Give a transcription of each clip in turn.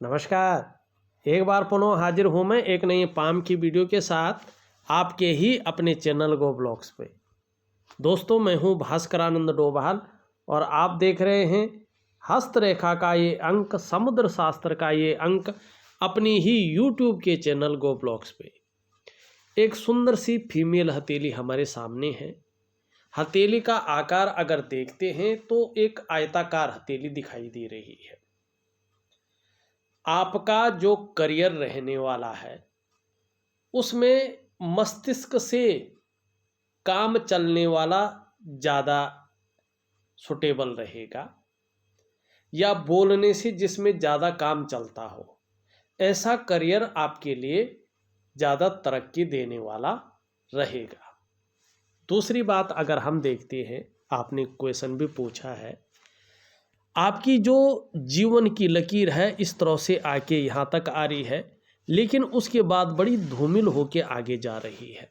नमस्कार। एक बार पुनः हाजिर हूँ मैं एक नई पाम की वीडियो के साथ आपके ही अपने चैनल गो ब्लॉग्स पे। दोस्तों, मैं हूँ भास्करानंद डोभाल और आप देख रहे हैं हस्तरेखा का ये अंक, समुद्र शास्त्र का ये अंक अपनी ही यूट्यूब के चैनल गो ब्लॉग्स पे। एक सुंदर सी फीमेल हथेली हमारे सामने है। हथेली का आकार अगर देखते हैं तो एक आयताकार हथेली दिखाई दे रही है। आपका जो करियर रहने वाला है उसमें मस्तिष्क से काम चलने वाला ज़्यादा सुटेबल रहेगा, या बोलने से जिसमें ज़्यादा काम चलता हो, ऐसा करियर आपके लिए ज़्यादा तरक्की देने वाला रहेगा। दूसरी बात अगर हम देखते हैं, आपने क्वेश्चन भी पूछा है, आपकी जो जीवन की लकीर है इस तरह से आके यहाँ तक आ रही है, लेकिन उसके बाद बड़ी धूमिल होके आगे जा रही है।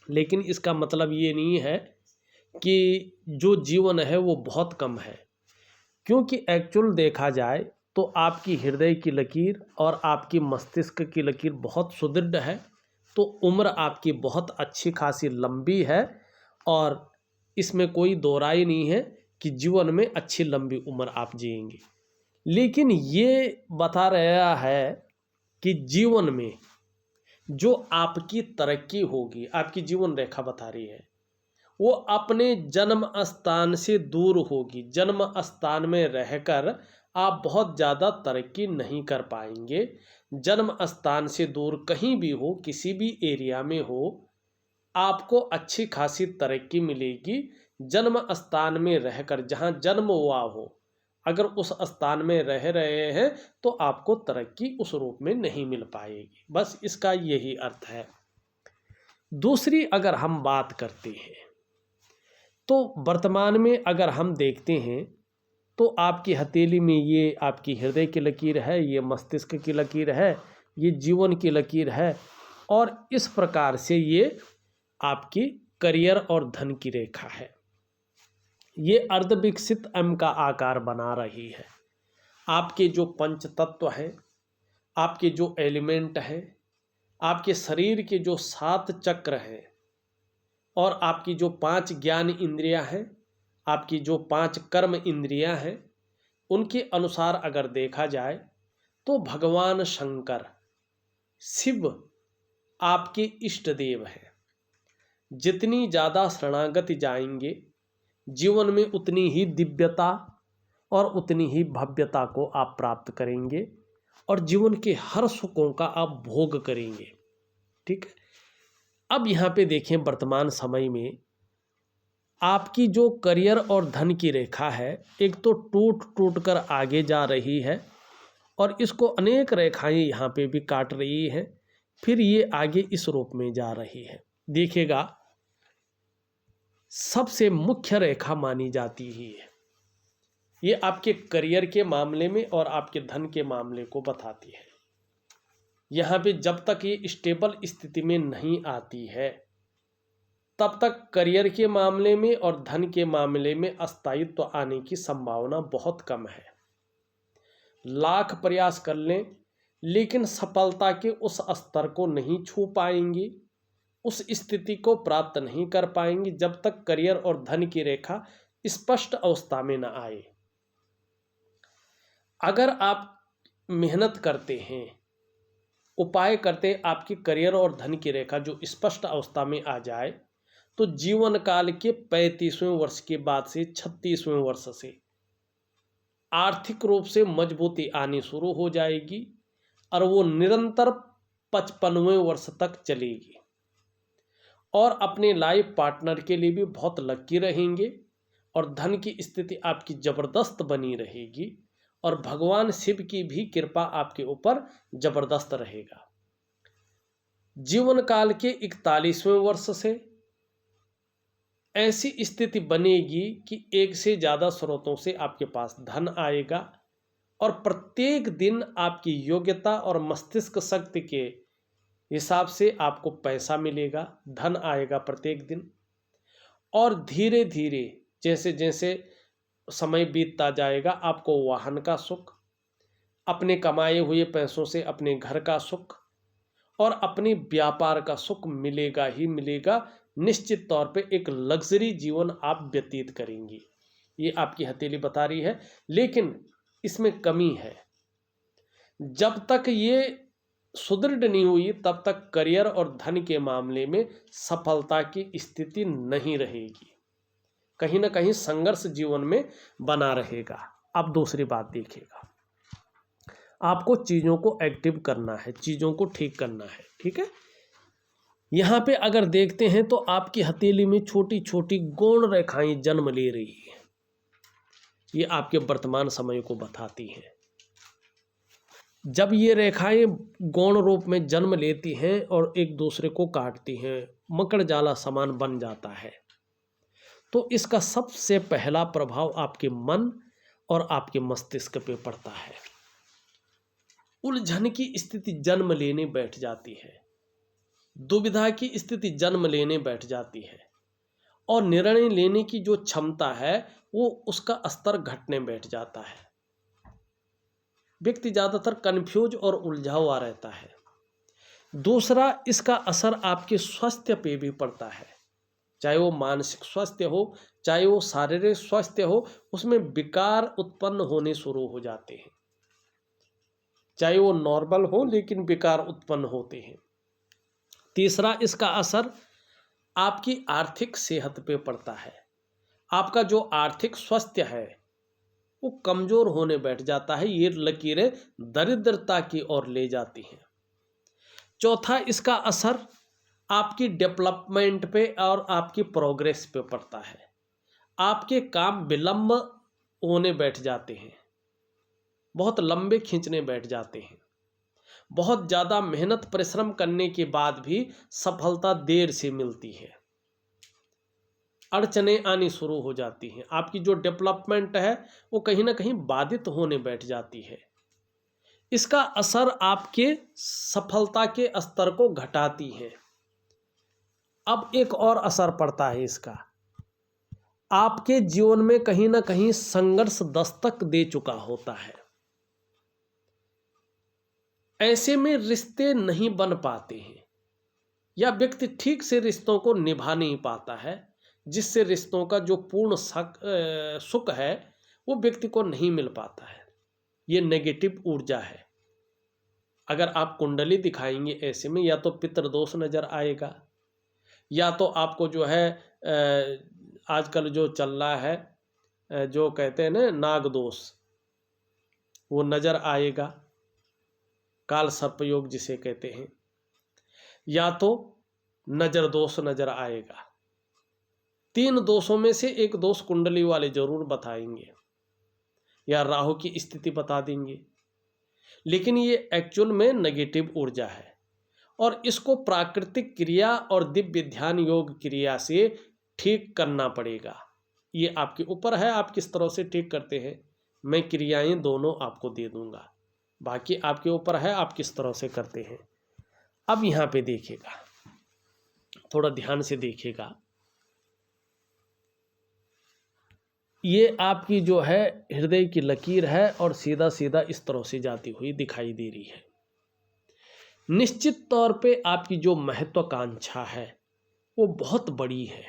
लेकिन इसका मतलब ये नहीं है कि जो जीवन है वो बहुत कम है, क्योंकि एक्चुअल देखा जाए तो आपकी हृदय की लकीर और आपकी मस्तिष्क की लकीर बहुत सुदृढ़ है, तो उम्र आपकी बहुत अच्छी खासी लंबी है और इसमें कोई दो राय नहीं है कि जीवन में अच्छी लंबी उम्र आप जिएंगे। लेकिन ये बता रहा है कि जीवन में जो आपकी तरक्की होगी, आपकी जीवन रेखा बता रही है, वो अपने जन्म स्थान से दूर होगी। जन्म स्थान में रहकर आप बहुत ज़्यादा तरक्की नहीं कर पाएंगे। जन्म स्थान से दूर कहीं भी हो, किसी भी एरिया में हो, आपको अच्छी खासी तरक्की मिलेगी। जन्म स्थान में रहकर, जहाँ जन्म हुआ हो, अगर उस स्थान में रह रहे हैं तो आपको तरक्की उस रूप में नहीं मिल पाएगी। बस इसका यही अर्थ है। दूसरी अगर हम बात करते हैं तो वर्तमान में अगर हम देखते हैं तो आपकी हथेली में ये आपकी हृदय की लकीर है, ये मस्तिष्क की लकीर है, ये जीवन की लकीर है, और इस प्रकार से ये आपकी करियर और धन की रेखा है। ये अर्धविकसित एम का आकार बना रही है। आपके जो पंच तत्व हैं, आपके जो एलिमेंट हैं, आपके शरीर के जो 7 चक्र हैं और आपकी जो 5 ज्ञान इंद्रियां हैं, आपकी जो 5 कर्म इंद्रियां हैं, उनके अनुसार अगर देखा जाए तो भगवान शंकर, शिव आपके इष्ट देव हैं। जितनी ज़्यादा शरणागति जाएंगे, जीवन में उतनी ही दिव्यता और उतनी ही भव्यता को आप प्राप्त करेंगे और जीवन के हर सुखों का आप भोग करेंगे। ठीक है। अब यहाँ पे देखें, वर्तमान समय में आपकी जो करियर और धन की रेखा है, एक तो टूट टूट कर आगे जा रही है और इसको अनेक रेखाएं यहाँ पे भी काट रही हैं, फिर ये आगे इस रूप में जा रही है। देखिएगा, सबसे मुख्य रेखा मानी जाती ही है, ये आपके करियर के मामले में और आपके धन के मामले को बताती है। यहाँ पे जब तक ये स्टेबल स्थिति में नहीं आती है, तब तक करियर के मामले में और धन के मामले में अस्थायित्व आने की संभावना बहुत कम है। लाख प्रयास कर लें लेकिन सफलता के उस स्तर को नहीं छू पाएंगी, उस स्थिति को प्राप्त नहीं कर पाएंगी जब तक करियर और धन की रेखा स्पष्ट अवस्था में न आए। अगर आप मेहनत करते हैं, उपाय करते हैं, आपकी करियर और धन की रेखा जो स्पष्ट अवस्था में आ जाए, तो जीवन काल के 35वें वर्ष के बाद से 36वें वर्ष से आर्थिक रूप से मजबूती आनी शुरू हो जाएगी और वो निरंतर 55वें वर्ष तक चलेगी। और अपने लाइफ पार्टनर के लिए भी बहुत लकी रहेंगे और धन की स्थिति आपकी ज़बरदस्त बनी रहेगी और भगवान शिव की भी कृपा आपके ऊपर ज़बरदस्त रहेगा। जीवन काल के 41वें वर्ष से ऐसी स्थिति बनेगी कि एक से ज़्यादा स्रोतों से आपके पास धन आएगा और प्रत्येक दिन आपकी योग्यता और मस्तिष्क शक्ति के हिसाब से आपको पैसा मिलेगा, धन आएगा प्रत्येक दिन। और धीरे धीरे जैसे जैसे समय बीतता जाएगा, आपको वाहन का सुख, अपने कमाए हुए पैसों से अपने घर का सुख और अपने व्यापार का सुख मिलेगा ही मिलेगा। निश्चित तौर पे एक लग्जरी जीवन आप व्यतीत करेंगी, ये आपकी हथेली बता रही है। लेकिन इसमें कमी है, जब तक ये सुदृढ़ नहीं हुई तब तक करियर और धन के मामले में सफलता की स्थिति नहीं रहेगी, कहीं ना कहीं संघर्ष जीवन में बना रहेगा। अब दूसरी बात देखिएगा, आपको चीज़ों को एक्टिव करना है, चीज़ों को ठीक करना है, ठीक है। यहाँ पे अगर देखते हैं तो आपकी हथेली में छोटी छोटी गौण रेखाएं जन्म ले रही है, ये आपके वर्तमान समय को बताती हैं। जब ये रेखाएं गौण रूप में जन्म लेती हैं और एक दूसरे को काटती हैं, मकड़ जाला समान बन जाता है, तो इसका सबसे पहला प्रभाव आपके मन और आपके मस्तिष्क पे पड़ता है। उलझन की स्थिति जन्म लेने बैठ जाती है, दुविधा की स्थिति जन्म लेने बैठ जाती है, और निर्णय लेने की जो क्षमता है वो उसका स्तर घटने बैठ जाता है। व्यक्ति ज़्यादातर कन्फ्यूज और उलझा हुआ रहता है। दूसरा, इसका असर आपके स्वास्थ्य पे भी पड़ता है, चाहे वो मानसिक स्वास्थ्य हो चाहे वो शारीरिक स्वास्थ्य हो, उसमें विकार उत्पन्न होने शुरू हो जाते हैं। चाहे वो नॉर्मल हो लेकिन विकार उत्पन्न होते हैं। तीसरा, इसका असर आपकी आर्थिक सेहत पे पड़ता है। आपका जो आर्थिक स्वास्थ्य है वो कमजोर होने बैठ जाता है, ये लकीरें दरिद्रता की ओर ले जाती हैं। चौथा, इसका असर आपकी डेवलपमेंट पे और आपकी प्रोग्रेस पे पड़ता है। आपके काम विलंब होने बैठ जाते हैं, बहुत लंबे खींचने बैठ जाते हैं। बहुत ज़्यादा मेहनत परिश्रम करने के बाद भी सफलता देर से मिलती है, अड़चनें आनी शुरू हो जाती हैं। आपकी जो डेवलपमेंट है वो कहीं ना कहीं बाधित होने बैठ जाती है। इसका असर आपके सफलता के स्तर को घटाती है। अब एक और असर पड़ता है इसका, आपके जीवन में कहीं ना कहीं संघर्ष दस्तक दे चुका होता है। ऐसे में रिश्ते नहीं बन पाते हैं, या व्यक्ति ठीक से रिश्तों को निभा नहीं पाता है, जिससे रिश्तों का जो पूर्ण सुख है वो व्यक्ति को नहीं मिल पाता है। ये नेगेटिव ऊर्जा है। अगर आप कुंडली दिखाएंगे ऐसे में, या तो पितृदोष नजर आएगा, या तो आपको जो है आजकल जो चल रहा है जो कहते हैं ना नाग दोष, वो नजर आएगा, काल सर्पयोग जिसे कहते हैं, या तो नजर दोष नजर आएगा। 3 दोषों में से एक दोष कुंडली वाले जरूर बताएंगे, या राहु की स्थिति बता देंगे। लेकिन ये एक्चुअल में नेगेटिव ऊर्जा है, और इसको प्राकृतिक क्रिया और दिव्य ध्यान योग क्रिया से ठीक करना पड़ेगा। ये आपके ऊपर है, आप किस तरह से ठीक करते हैं। मैं क्रियाएं दोनों आपको दे दूंगा, बाकी आपके ऊपर है आप किस तरह से करते हैं। अब यहाँ पे देखिएगा, थोड़ा ध्यान से देखिएगा, ये आपकी जो है हृदय की लकीर है और सीधा सीधा इस तरह से जाती हुई दिखाई दे रही है। निश्चित तौर पे आपकी जो महत्वाकांक्षा है वो बहुत बड़ी है,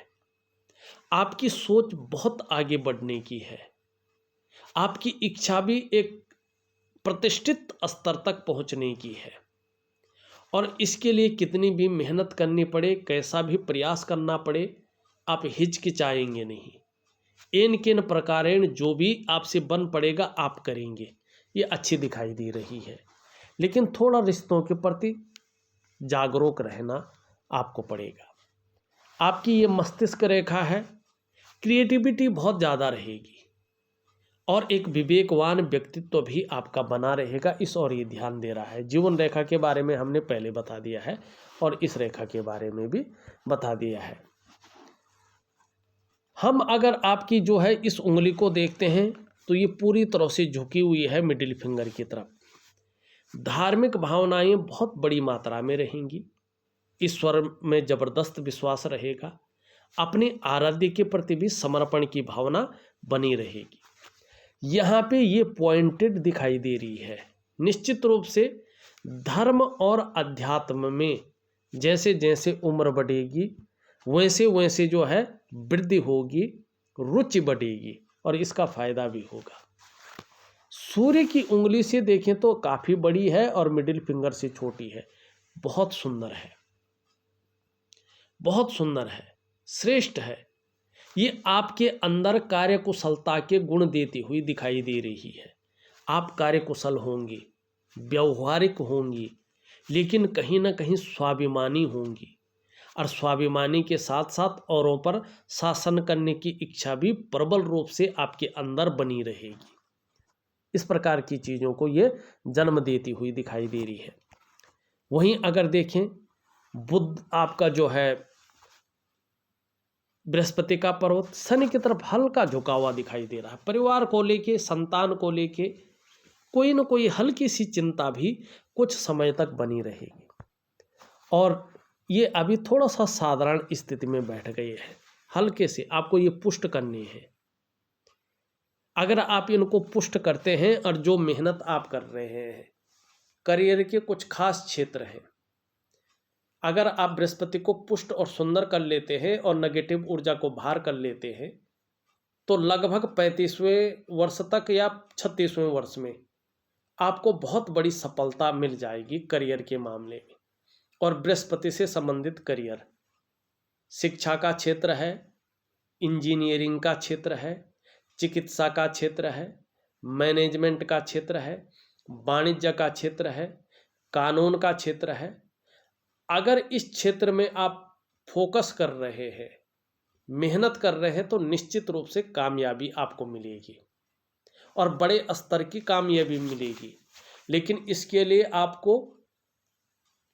आपकी सोच बहुत आगे बढ़ने की है, आपकी इच्छा भी एक प्रतिष्ठित स्तर तक पहुंचने की है, और इसके लिए कितनी भी मेहनत करनी पड़े, कैसा भी प्रयास करना पड़े, आप हिचकिचाएंगे नहीं। इन किन प्रकारेण जो भी आपसे बन पड़ेगा आप करेंगे, ये अच्छी दिखाई दे रही है। लेकिन थोड़ा रिश्तों के प्रति जागरूक रहना आपको पड़ेगा। आपकी ये मस्तिष्क रेखा है, क्रिएटिविटी बहुत ज़्यादा रहेगी, और एक विवेकवान व्यक्तित्व भी आपका बना रहेगा, इस और ये ध्यान दे रहा है। जीवन रेखा के बारे में हमने पहले बता दिया है, और इस रेखा के बारे में भी बता दिया है। हम अगर आपकी जो है इस उंगली को देखते हैं तो ये पूरी तरह से झुकी हुई है मिडिल फिंगर की तरफ। धार्मिक भावनाएं बहुत बड़ी मात्रा में रहेंगी, ईश्वर में जबरदस्त विश्वास रहेगा, अपने आराध्य के प्रति भी समर्पण की भावना बनी रहेगी। यहाँ पे ये पॉइंटेड दिखाई दे रही है, निश्चित रूप से धर्म और अध्यात्म में जैसे जैसे उम्र बढ़ेगी वैसे वैसे जो है वृद्धि होगी, रुचि बढ़ेगी और इसका फायदा भी होगा। सूर्य की उंगली से देखें तो काफी बड़ी है और मिडिल फिंगर से छोटी है। बहुत सुंदर है, बहुत सुंदर है, श्रेष्ठ है। ये आपके अंदर कार्यकुशलता के गुण देती हुई दिखाई दे रही है। आप कार्यकुशल होंगी, व्यवहारिक होंगी, लेकिन कहीं ना कहीं स्वाभिमानी होंगी और स्वाभिमानी के साथ साथ औरों पर शासन करने की इच्छा भी प्रबल रूप से आपके अंदर बनी रहेगी। इस प्रकार की चीज़ों को ये जन्म देती हुई दिखाई दे रही है। वहीं अगर देखें बुध आपका जो है बृहस्पति का पर्वत शनि की तरफ हल्का झुका हुआ दिखाई दे रहा है। परिवार को लेके, संतान को लेके कोई न कोई हल्की सी चिंता भी कुछ समय तक बनी रहेगी और ये अभी थोड़ा सा साधारण स्थिति में बैठ गए हैं। हल्के से आपको ये पुष्ट करनी है। अगर आप इनको पुष्ट करते हैं और जो मेहनत आप कर रहे हैं, करियर के कुछ खास क्षेत्र हैं, अगर आप बृहस्पति को पुष्ट और सुंदर कर लेते हैं और नेगेटिव ऊर्जा को बाहर कर लेते हैं तो लगभग 35वें वर्ष तक या 36वें वर्ष में आपको बहुत बड़ी सफलता मिल जाएगी करियर के मामले में। और बृहस्पति से संबंधित करियर शिक्षा का क्षेत्र है, इंजीनियरिंग का क्षेत्र है, चिकित्सा का क्षेत्र है, मैनेजमेंट का क्षेत्र है, वाणिज्य का क्षेत्र है, कानून का क्षेत्र है। अगर इस क्षेत्र में आप फोकस कर रहे हैं, मेहनत कर रहे हैं तो निश्चित रूप से कामयाबी आपको मिलेगी और बड़े स्तर की कामयाबी मिलेगी। लेकिन इसके लिए आपको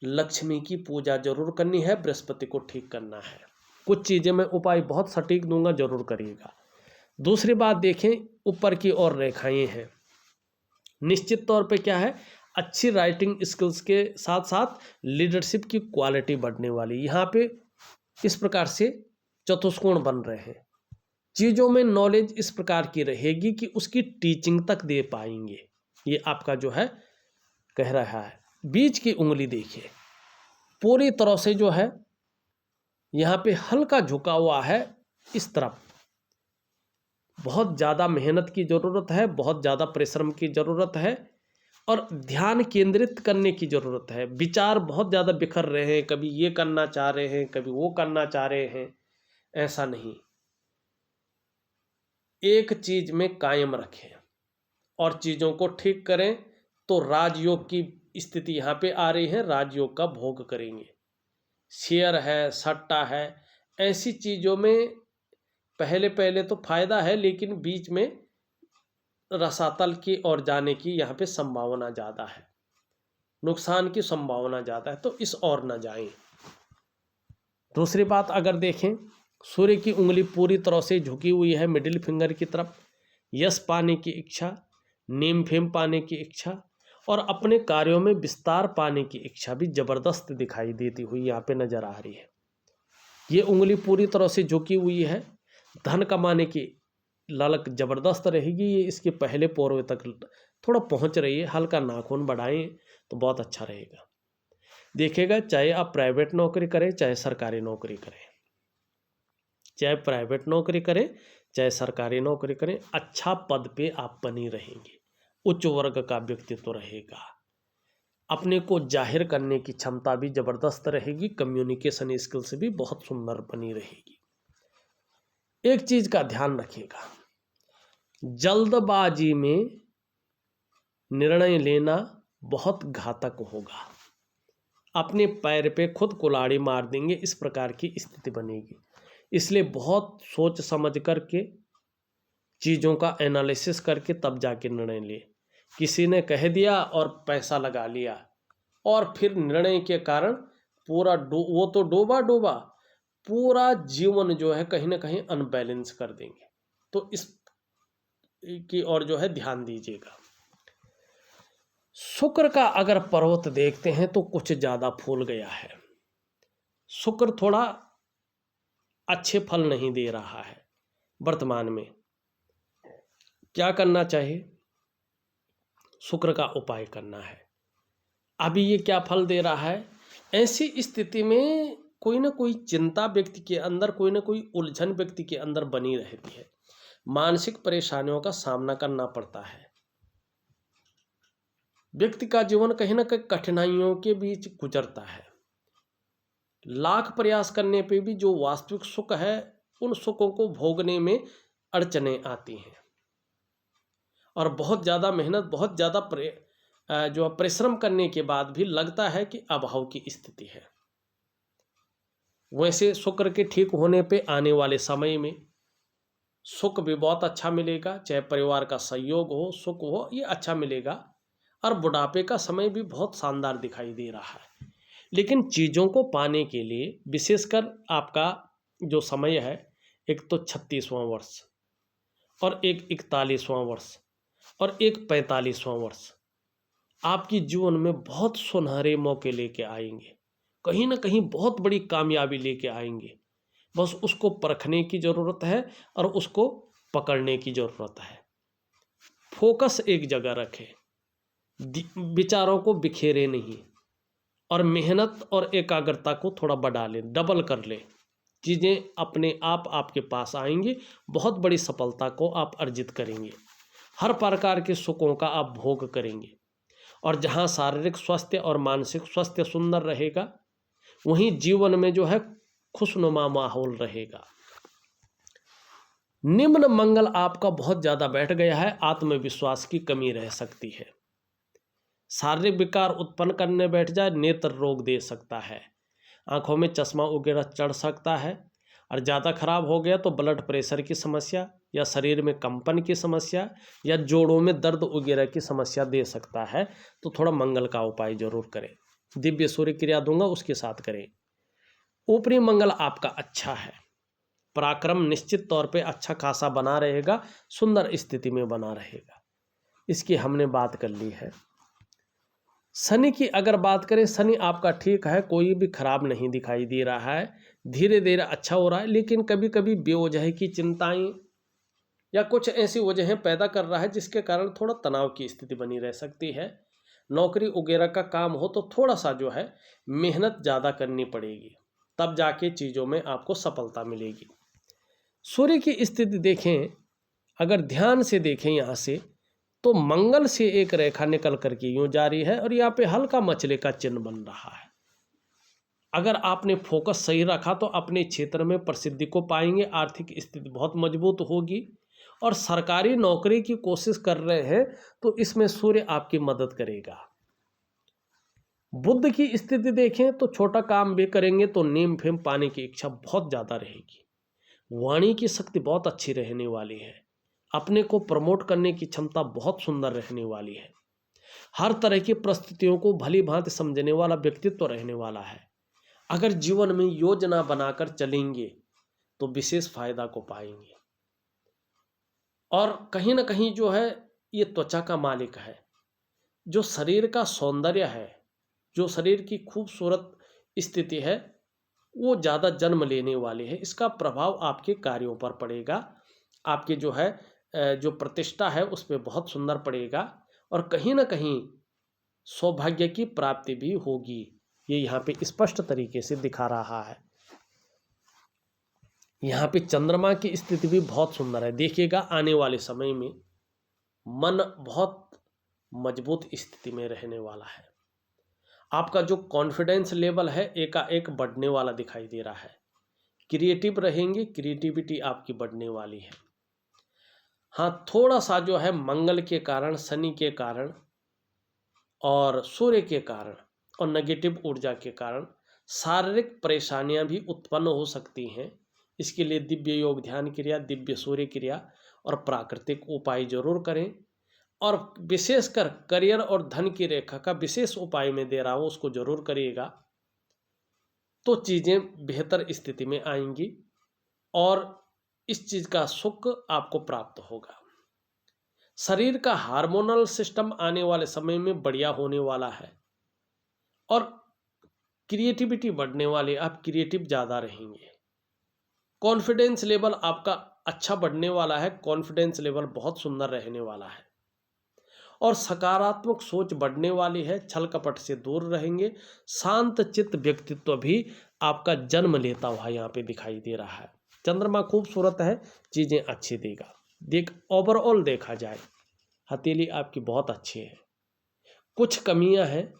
लक्ष्मी की पूजा जरूर करनी है, बृहस्पति को ठीक करना है। कुछ चीज़ें मैं उपाय बहुत सटीक दूंगा, जरूर करिएगा। दूसरी बात देखें, ऊपर की ओर रेखाएं हैं। निश्चित तौर पे क्या है, अच्छी राइटिंग स्किल्स के साथ साथ लीडरशिप की क्वालिटी बढ़ने वाली। यहाँ पे इस प्रकार से चतुष्कोण बन रहे हैं। चीज़ों में नॉलेज इस प्रकार की रहेगी कि उसकी टीचिंग तक दे पाएंगे। ये आपका जो है कह रहा है। बीच की उंगली देखिए, पूरी तरह से जो है यहाँ पे हल्का झुका हुआ है इस तरफ। बहुत ज़्यादा मेहनत की ज़रूरत है, बहुत ज़्यादा परिश्रम की ज़रूरत है और ध्यान केंद्रित करने की ज़रूरत है। विचार बहुत ज़्यादा बिखर रहे हैं, कभी ये करना चाह रहे हैं, कभी वो करना चाह रहे हैं। ऐसा नहीं, एक चीज़ में कायम रखें और चीज़ों को ठीक करें तो राजयोग की स्थिति यहाँ पे आ रही है। राजयोग का भोग करेंगे। शेयर है, सट्टा है, ऐसी चीज़ों में पहले पहले तो फायदा है, लेकिन बीच में रसातल की ओर जाने की यहाँ पे संभावना ज़्यादा है, नुकसान की संभावना ज़्यादा है, तो इस ओर न जाएं। दूसरी बात अगर देखें, सूर्य की उंगली पूरी तरह से झुकी हुई है मिडिल फिंगर की तरफ। यश पाने की इच्छा, नेम फेम पाने की इच्छा और अपने कार्यों में विस्तार पाने की इच्छा भी जबरदस्त दिखाई देती हुई यहाँ पे नजर आ रही है। ये उंगली पूरी तरह से झुकी हुई है। धन कमाने की ललक जबरदस्त रहेगी। ये इसके पहले पोरों तक थोड़ा पहुँच रही है। हल्का नाखून बढ़ाएं तो बहुत अच्छा रहेगा। देखिएगा, चाहे आप प्राइवेट नौकरी करें चाहे सरकारी नौकरी करें, चाहे प्राइवेट नौकरी करें चाहे सरकारी नौकरी करें, अच्छा पद पे आप बनी रहेंगे। उच्च वर्ग का व्यक्तित्व रहेगा। अपने को जाहिर करने की क्षमता भी जबरदस्त रहेगी। कम्युनिकेशन स्किल्स भी बहुत सुंदर बनी रहेगी। एक चीज का ध्यान रखिएगा, जल्दबाजी में निर्णय लेना बहुत घातक होगा। अपने पैर पे खुद कुल्हाड़ी मार देंगे, इस प्रकार की स्थिति बनेगी। इसलिए बहुत सोच समझ करके चीज़ों का एनालिसिस करके तब जाके निर्णय ले। किसी ने कह दिया और पैसा लगा लिया और फिर निर्णय के कारण पूरा वो तो डूबा डूबा, पूरा जीवन जो है कहीं ना कहीं अनबैलेंस कर देंगे। तो इस की ओर जो है ध्यान दीजिएगा। शुक्र का अगर पर्वत देखते हैं तो कुछ ज़्यादा फूल गया है। शुक्र थोड़ा अच्छे फल नहीं दे रहा है वर्तमान में। क्या करना चाहिए? शुक्र का उपाय करना है। अभी ये क्या फल दे रहा है? ऐसी स्थिति में कोई ना कोई चिंता व्यक्ति के अंदर, कोई ना कोई उलझन व्यक्ति के अंदर बनी रहती है, मानसिक परेशानियों का सामना करना पड़ता है। व्यक्ति का जीवन कहीं ना कहीं कठिनाइयों के बीच गुजरता है। लाख प्रयास करने पे भी जो वास्तविक सुख है, उन सुखों को भोगने में अड़चने आती हैं और बहुत ज़्यादा मेहनत, बहुत ज़्यादा जो परिश्रम करने के बाद भी लगता है कि अभाव की स्थिति है। वैसे शुक्र के ठीक होने पे आने वाले समय में सुख भी बहुत अच्छा मिलेगा, चाहे परिवार का सहयोग हो, सुख हो, ये अच्छा मिलेगा। और बुढ़ापे का समय भी बहुत शानदार दिखाई दे रहा है। लेकिन चीज़ों को पाने के लिए विशेषकर आपका जो समय है, एक तो 36वां वर्ष और एक 41वां वर्ष और एक 45वां वर्ष आपकी जीवन में बहुत सुनहरे मौके लेके आएंगे, कहीं ना कहीं बहुत बड़ी कामयाबी लेके आएंगे। बस उसको परखने की ज़रूरत है और उसको पकड़ने की ज़रूरत है। फोकस एक जगह रखें, विचारों को बिखेरे नहीं, और मेहनत और एकाग्रता को थोड़ा बढ़ा लें, डबल कर लें। चीज़ें अपने आप आपके पास आएंगी, बहुत बड़ी सफलता को आप अर्जित करेंगे, हर प्रकार के सुखों का आप भोग करेंगे। और जहाँ शारीरिक स्वास्थ्य और मानसिक स्वास्थ्य सुंदर रहेगा, वहीं जीवन में जो है खुशनुमा माहौल रहेगा। निम्न मंगल आपका बहुत ज़्यादा बैठ गया है, आत्मविश्वास की कमी रह सकती है, शारीरिक विकार उत्पन्न करने बैठ जाए, नेत्र रोग दे सकता है, आंखों में चश्मा वगैरह चढ़ सकता है, और ज़्यादा खराब हो गया तो ब्लड प्रेशर की समस्या या शरीर में कंपन की समस्या या जोड़ों में दर्द वगैरह की समस्या दे सकता है। तो थोड़ा मंगल का उपाय जरूर करें। दिव्य सूर्य क्रिया दूंगा, उसके साथ करें। ऊपरी मंगल आपका अच्छा है, पराक्रम निश्चित तौर पे अच्छा खासा बना रहेगा, सुंदर स्थिति में बना रहेगा, इसकी हमने बात कर ली है। शनि की अगर बात करें, शनि आपका ठीक है, कोई भी खराब नहीं दिखाई दे रहा है, धीरे धीरे अच्छा हो रहा है। लेकिन कभी कभी बेवजह की चिंताएं या कुछ ऐसी वजहें पैदा कर रहा है जिसके कारण थोड़ा तनाव की स्थिति बनी रह सकती है। नौकरी वगैरह का काम हो तो थोड़ा सा जो है मेहनत ज़्यादा करनी पड़ेगी, तब जाके चीज़ों में आपको सफलता मिलेगी। सूर्य की स्थिति देखें, अगर ध्यान से देखें यहाँ से, तो मंगल से एक रेखा निकल करके यूं जारी है और यहाँ पे हल्का मछली का चिन्ह बन रहा है। अगर आपने फोकस सही रखा तो अपने क्षेत्र में प्रसिद्धि को पाएंगे, आर्थिक स्थिति बहुत मजबूत होगी, और सरकारी नौकरी की कोशिश कर रहे हैं तो इसमें सूर्य आपकी मदद करेगा। बुध की स्थिति देखें तो छोटा काम भी करेंगे तो नेम फेम पाने की इच्छा बहुत ज़्यादा रहेगी। वाणी की शक्ति बहुत अच्छी रहने वाली है, अपने को प्रमोट करने की क्षमता बहुत सुंदर रहने वाली है, हर तरह की परिस्थितियों को भली भांति समझने वाला व्यक्तित्व रहने वाला है। अगर जीवन में योजना बनाकर चलेंगे तो विशेष फायदा को पाएंगे। और कहीं ना कहीं जो है ये त्वचा का मालिक है, जो शरीर का सौंदर्य है, जो शरीर की खूबसूरत स्थिति है, वो ज़्यादा जन्म लेने वाली है। इसका प्रभाव आपके कार्यों पर पड़ेगा, आपके जो है जो प्रतिष्ठा है उस पर बहुत सुंदर पड़ेगा, और कहीं ना कहीं सौभाग्य की प्राप्ति भी होगी। ये यहाँ पे स्पष्ट तरीके से दिखा रहा है। यहाँ पे चंद्रमा की स्थिति भी बहुत सुंदर है। देखिएगा आने वाले समय में मन बहुत मजबूत स्थिति में रहने वाला है। आपका जो कॉन्फिडेंस लेवल है एकाएक बढ़ने वाला दिखाई दे रहा है। क्रिएटिव रहेंगे, क्रिएटिविटी आपकी बढ़ने वाली है। हाँ, थोड़ा सा जो है मंगल के कारण, शनि के कारण और सूर्य के कारण और नेगेटिव ऊर्जा के कारण शारीरिक परेशानियां भी उत्पन्न हो सकती हैं। इसके लिए दिव्य योग ध्यान क्रिया, दिव्य सूर्य क्रिया और प्राकृतिक उपाय जरूर करें। और विशेषकर करियर और धन की रेखा का विशेष उपाय मैं दे रहा हूँ, उसको जरूर करिएगा, तो चीज़ें बेहतर स्थिति में आएंगी और इस चीज़ का सुख आपको प्राप्त होगा। शरीर का हार्मोनल सिस्टम आने वाले समय में बढ़िया होने वाला है और क्रिएटिविटी बढ़ने वाली, आप क्रिएटिव ज़्यादा रहेंगे। कॉन्फिडेंस लेवल आपका अच्छा बढ़ने वाला है, कॉन्फिडेंस लेवल बहुत सुंदर रहने वाला है। और सकारात्मक सोच बढ़ने वाली है, छल कपट से दूर रहेंगे। शांत चित्त व्यक्तित्व भी आपका जन्म लेता हुआ यहाँ पे दिखाई दे रहा है। चंद्रमा खूबसूरत है, चीज़ें अच्छी देगा। ओवरऑल देखा जाए हथेली आपकी बहुत अच्छी है, कुछ कमियां हैं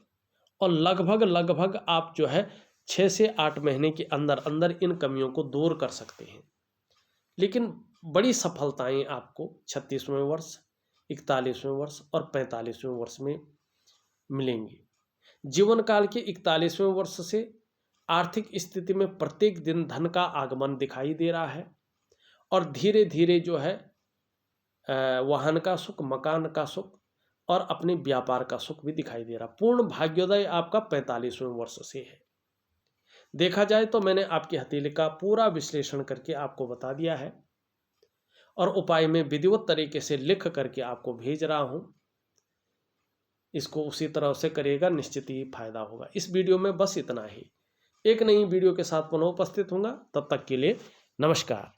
और लगभग आप जो है 6 से 8 महीने के अंदर अंदर इन कमियों को दूर कर सकते हैं। लेकिन बड़ी सफलताएं आपको 36वें वर्ष, 41वें वर्ष और 45वें वर्ष में मिलेंगी। जीवन काल के 41वें वर्ष से आर्थिक स्थिति में प्रत्येक दिन धन का आगमन दिखाई दे रहा है और धीरे धीरे जो है वाहन का सुख, मकान का सुख और अपने व्यापार का सुख भी दिखाई दे रहा। पूर्ण भाग्योदय आपका 45वें वर्ष से है। देखा जाए तो मैंने आपकी हथेली का पूरा विश्लेषण करके आपको बता दिया है और उपाय में विधिवत तरीके से लिख करके आपको भेज रहा हूं। इसको उसी तरह से करिएगा, निश्चित ही फायदा होगा। इस वीडियो में बस इतना ही। एक नई वीडियो के साथ पुनः उपस्थित होऊंगा, तब तक के लिए नमस्कार।